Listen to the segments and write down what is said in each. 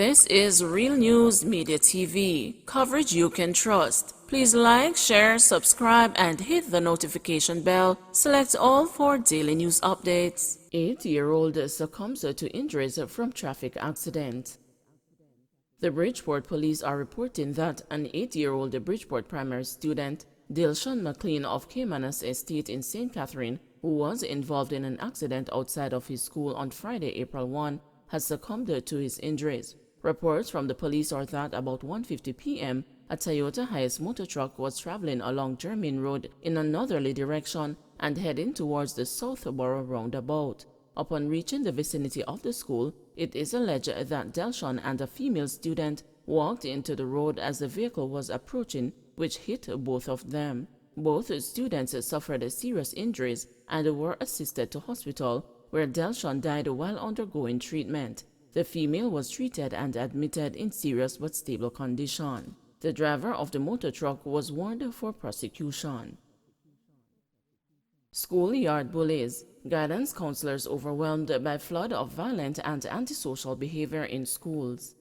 This is Real News Media TV, coverage you can trust. Please like, share, subscribe, and hit the notification bell. Select all for daily news updates. 8-year-old succumbs to injuries from traffic accident. The Bridgeport police are reporting that an 8-year-old Bridgeport primary student, Dilshan McLean of Caymanas Estate in St. Catherine, who was involved in an accident outside of his school on Friday, April 1, has succumbed to his injuries. Reports from the police are that about 1:50 p.m., a Toyota Hiace motor truck was traveling along Germain Road in a northerly direction and heading towards the Southborough roundabout. Upon reaching the vicinity of the school, it is alleged that Dilshan and a female student walked into the road as the vehicle was approaching, which hit both of them. Both students suffered serious injuries and were assisted to hospital, where Dilshan died while undergoing treatment. The female was treated and admitted in serious but stable condition. The driver of the motor truck was warned for prosecution. Schoolyard bullies. Guidance counselors overwhelmed by flood of violent and antisocial behavior in schools.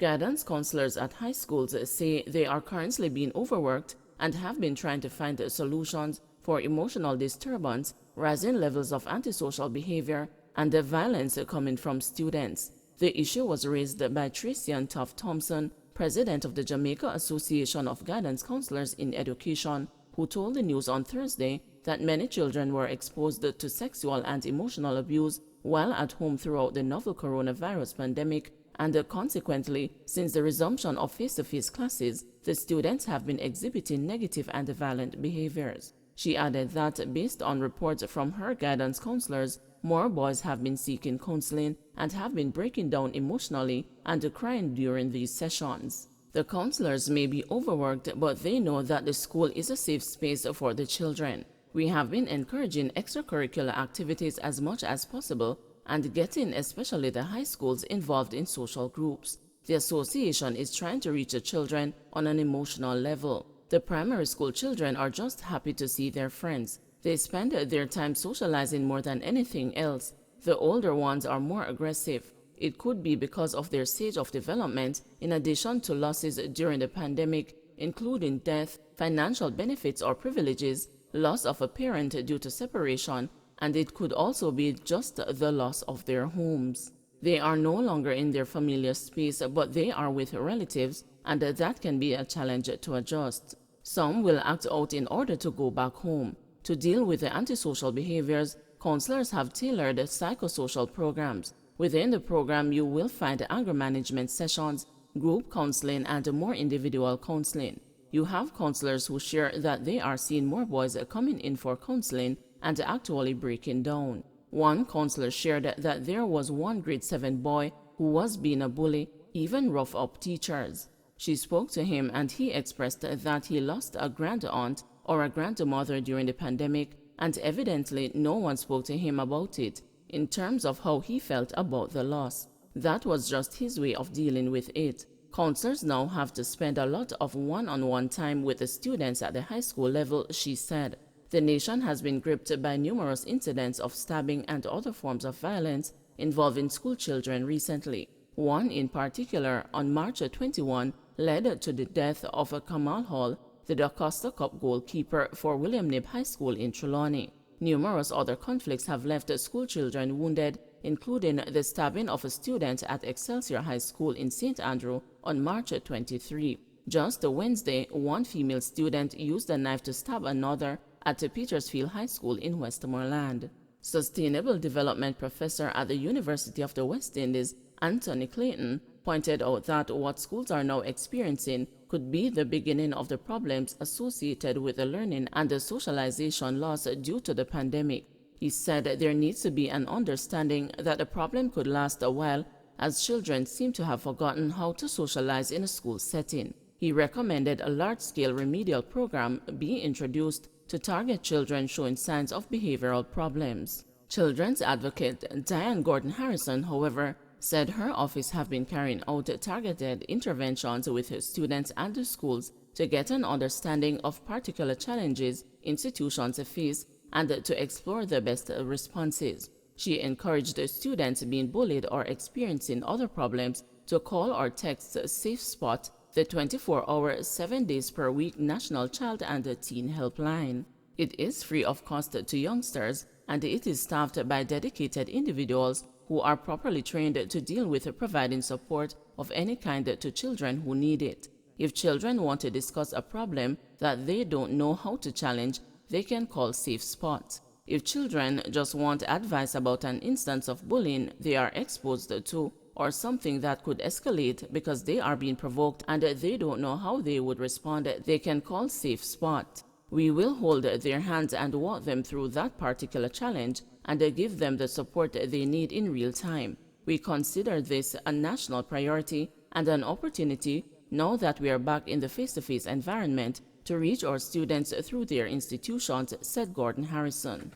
Guidance counselors at high schools say they are currently being overworked and have been trying to find solutions for emotional disturbance, rising levels of antisocial behavior, and the violence coming from students. The issue was raised by Tracian Tuff Thompson, president of the Jamaica Association of Guidance Counselors in Education, who told the news on Thursday that many children were exposed to sexual and emotional abuse while at home throughout the novel coronavirus pandemic, and consequently, since the resumption of face-to-face classes, the students have been exhibiting negative and violent behaviors. She added that, based on reports from her guidance counselors, more boys have been seeking counseling and have been breaking down emotionally and crying during these sessions. The counselors may be overworked, but they know that the school is a safe space for the children. We have been encouraging extracurricular activities as much as possible and getting especially the high schools involved in social groups. The association is trying to reach the children on an emotional level. The primary school children are just happy to see their friends. They spend their time socializing more than anything else. The older ones are more aggressive. It could be because of their stage of development, in addition to losses during the pandemic, including death, financial benefits or privileges, loss of a parent due to separation, and it could also be just the loss of their homes. They are no longer in their familiar space, but they are with relatives, and that can be a challenge to adjust. Some will act out in order to go back home. To deal with the antisocial behaviors, counselors have tailored psychosocial programs. Within the program, you will find anger management sessions, group counseling, and more individual counseling. You have counselors who share that they are seeing more boys coming in for counseling and actually breaking down. One counselor shared that there was one grade 7 boy who was being a bully, even rough up teachers. She spoke to him and he expressed that he lost a grandaunt or a grandmother during the pandemic, and evidently no one spoke to him about it in terms of how he felt about the loss. That was just his way of dealing with it. Counselors now have to spend a lot of one-on-one time with the students at the high school level, she said. The nation has been gripped by numerous incidents of stabbing and other forms of violence involving school children recently. One in particular, on March 21, led to the death of Kamal Hall, the DaCosta Cup goalkeeper for William Knibb High School in Trelawney. Numerous other conflicts have left school children wounded, including the stabbing of a student at Excelsior High School in St. Andrew on March 23. Just Wednesday, one female student used a knife to stab another at Petersfield High School in Westmoreland. Sustainable Development Professor at the University of the West Indies, Anthony Clayton, pointed out that what schools are now experiencing could be the beginning of the problems associated with the learning and the socialization loss due to the pandemic. He said there needs to be an understanding that the problem could last a while, as children seem to have forgotten how to socialize in a school setting. He recommended a large-scale remedial program be introduced to target children showing signs of behavioral problems. Children's advocate Diane Gordon Harrison, however, said her office have been carrying out targeted interventions with her students and the schools to get an understanding of particular challenges institutions face and to explore the best responses. She encouraged the students being bullied or experiencing other problems to call or text Safe Spot, the 24-hour, 7 days per week National Child and Teen Helpline. It is free of cost to youngsters, and it is staffed by dedicated individuals who are properly trained to deal with providing support of any kind to children who need it. If children want to discuss a problem that they don't know how to challenge, they can call Safe Spot. If children just want advice about an instance of bullying they are exposed to, or something that could escalate because they are being provoked and they don't know how they would respond, they can call Safe Spot. We will hold their hands and walk them through that particular challenge and give them the support they need in real time. We consider this a national priority and an opportunity, now that we are back in the face-to-face environment, to reach our students through their institutions, said Gordon Harrison.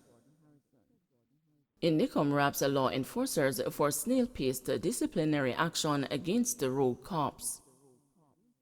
Indicom wraps law enforcers for snail-paced disciplinary action against the rogue cops.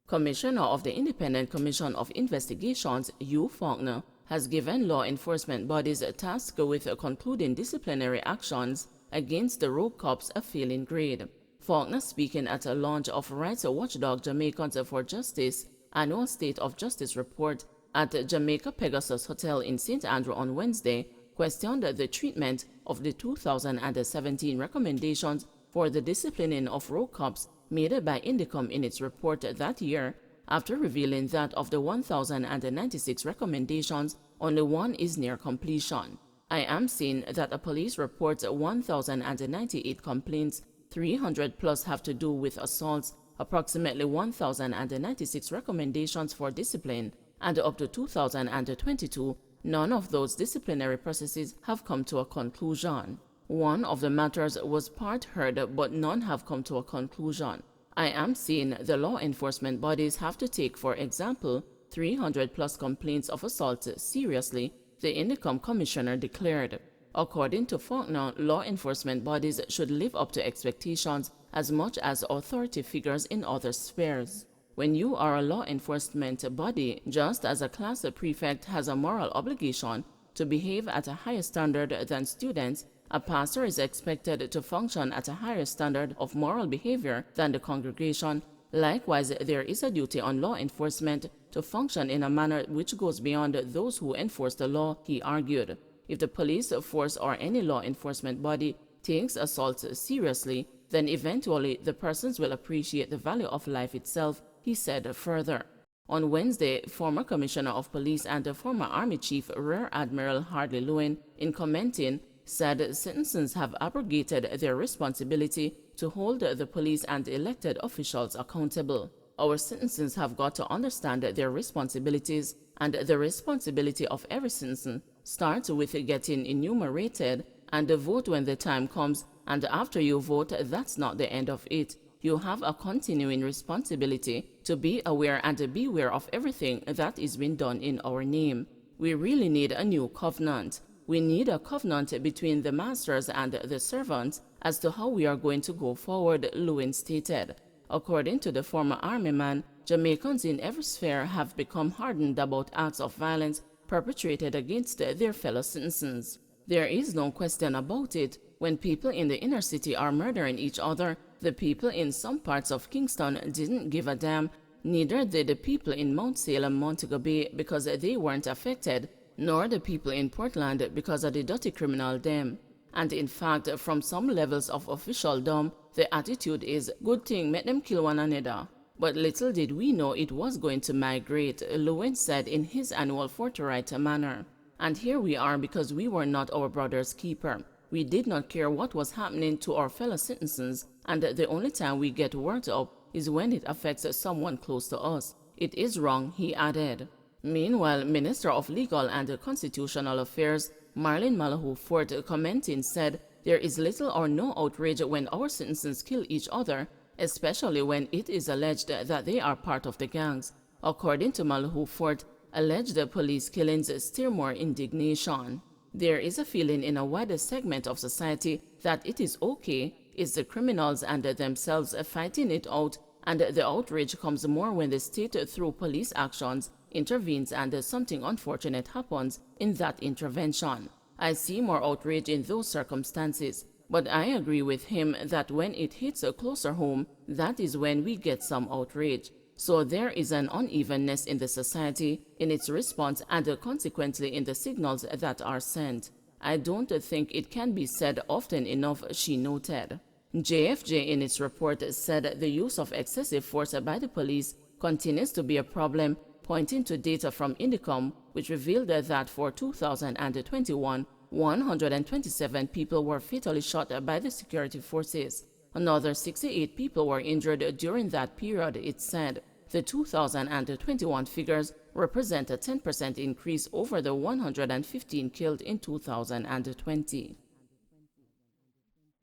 Commissioner of the Independent Commission of Investigations, Hugh Faulkner, has given law enforcement bodies a task with concluding disciplinary actions against the rogue cops a failing grade. Faulkner, speaking at a launch of rights watchdog Jamaicans for Justice annual State of Justice report at Jamaica Pegasus Hotel in St. Andrew on Wednesday, questioned the treatment of the 2017 recommendations for the disciplining of rogue cops made by Indicom in its report that year, after revealing that of the 1,096 recommendations, only one is near completion. I am seeing that a police reports 1,098 complaints, 300 plus have to do with assaults, approximately 1,096 recommendations for discipline, and up to 2022, none of those disciplinary processes have come to a conclusion. One of the matters was part heard, but none have come to a conclusion. I am seeing the law enforcement bodies have to take, for example, 300 plus complaints of assault seriously, the Indicom commissioner declared. According to Faulkner, law enforcement bodies should live up to expectations as much as authority figures in other spheres. When you are a law enforcement body, just as a class prefect has a moral obligation to behave at a higher standard than students, a pastor is expected to function at a higher standard of moral behavior than the congregation. Likewise, there is a duty on law enforcement to function in a manner which goes beyond those who enforce the law, he argued. If the police force or any law enforcement body takes assaults seriously, then eventually the persons will appreciate the value of life itself, he said further. On Wednesday, former Commissioner of Police and former Army Chief Rear Admiral Hardley Lewin, in commenting, said citizens have abrogated their responsibility to hold the police and elected officials accountable. Our citizens have got to understand their responsibilities, and the responsibility of every citizen starts with getting enumerated and vote when the time comes, and after you vote, that's not the end of it. You have a continuing responsibility to be aware and beware of everything that is being done in our name. We really need a new covenant. We need a covenant between the masters and the servants as to how we are going to go forward, Lewin stated. According to the former army man, Jamaicans in every sphere have become hardened about acts of violence perpetrated against their fellow citizens. There is no question about it. When people in the inner city are murdering each other, the people in some parts of Kingston didn't give a damn. Neither did the people in Mount Salem, Montego Bay, because they weren't affected, nor the people in Portland because of the dirty criminal them. And in fact, from some levels of officialdom, the attitude is, good thing, make them kill one another. But little did we know it was going to migrate, Lewin said in his annual forthright manner. And here we are because we were not our brother's keeper. We did not care what was happening to our fellow citizens, and the only time we get worked up is when it affects someone close to us. It is wrong, he added. Meanwhile, Minister of Legal and Constitutional Affairs, Marlene Malahoo Fort, commenting, said, there is little or no outrage when our citizens kill each other, especially when it is alleged that they are part of the gangs. According to Malahoo Fort, alleged police killings stir more indignation. There is a feeling in a wider segment of society that it is okay, it's the criminals and themselves fighting it out, and the outrage comes more when the state, through police actions, intervenes and something unfortunate happens in that intervention. I see more outrage in those circumstances, but I agree with him that when it hits a closer home, that is when we get some outrage. So there is an unevenness in the society, in its response, and consequently in the signals that are sent. I don't think it can be said often enough, she noted. JFJ in its report said the use of excessive force by the police continues to be a problem, pointing to data from Indicom, which revealed that for 2021, 127 people were fatally shot by the security forces. Another 68 people were injured during that period, it said. The 2021 figures represent a 10% increase over the 115 killed in 2020.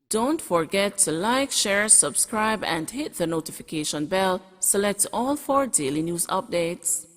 Don't forget to like, share, subscribe, and hit the notification bell. Select all for daily news updates.